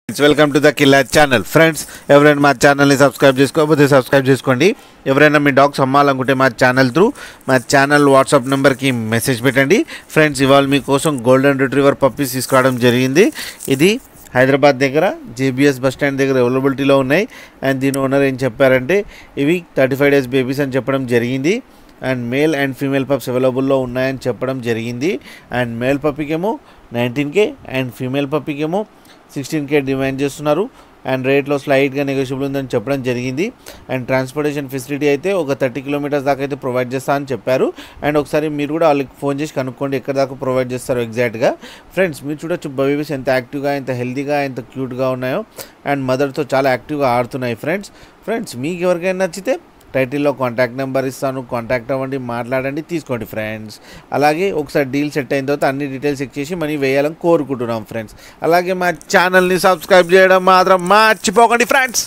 Welcome to the killer channel. Friends, ఎవరైనా మా ఛానల్ని సబ్స్క్రైబ్ చేసుకోకపోతే సబ్స్క్రైబ్ చేసుకోండి. ఎవరైనా మీ డాగ్స్ అమ్మాలనుకుంటే మా ఛానల్ వాట్సాప్ నెంబర్కి మెసేజ్ పెట్టండి. ఫ్రెండ్స్, ఇవాళ మీకోసం గోల్డెన్ రిట్రీవర్ పప్పీస్ తీసుకురావడం జరిగింది. ఇది హైదరాబాద్ దగ్గర జేబీఎస్ బస్ స్టాండ్ దగ్గర అవైలబిలిటీలో ఉన్నాయి. అండ్ దీని ఓనర్ ఏం చెప్పారంటే ఇవి 35 days బేబీస్ అని చెప్పడం జరిగింది. And male and female pups అవైలబుల్లో ఉన్నాయని చెప్పడం జరిగింది. అండ్ మేల్ పప్పీకేమో 19K అండ్ ఫీమేల్ పప్పీకేమో 16K డిమాండ్ చేస్తున్నారు. అండ్ రేట్లో స్లైట్గా నెగోషియబుల్ ఉందని చెప్పడం జరిగింది. అండ్ ట్రాన్స్పోర్టేషన్ ఫెసిలిటీ అయితే ఒక 30 kilometers దాకా అయితే ప్రొవైడ్ చేస్తా అని చెప్పారు. అండ్ ఒకసారి మీరు కూడా వాళ్ళకి ఫోన్ చేసి కనుక్కోండి ఎక్కడ దాకా ప్రొవైడ్ చేస్తారో ఎగ్జాక్ట్గా. ఫ్రెండ్స్, మీరు చూడొచ్చు బేబీస్ ఎంత యాక్టివ్గా, ఎంత హెల్తీగా, ఎంత క్యూట్గా ఉన్నాయో. అండ్ మదర్తో చాలా యాక్టివ్గా ఆడుతున్నాయి. ఫ్రెండ్స్ మీకు ఎవరికైనా నచ్చితే టైటిల్లో కాంటాక్ట్ నెంబర్ ఇస్తాను, కాంటాక్ట్ అవ్వండి, మాట్లాడండి, తీసుకోండి ఫ్రెండ్స్. అలాగే ఒకసారి డీల్ సెట్ అయిన తర్వాత అన్ని డీటెయిల్స్ చెక్ చేసి మనీ వేయాలని కోరుకుంటున్నాం ఫ్రెండ్స్. అలాగే మా ఛానల్ని సబ్స్క్రైబ్ చేయడం మాత్రం మర్చిపోకండి ఫ్రెండ్స్.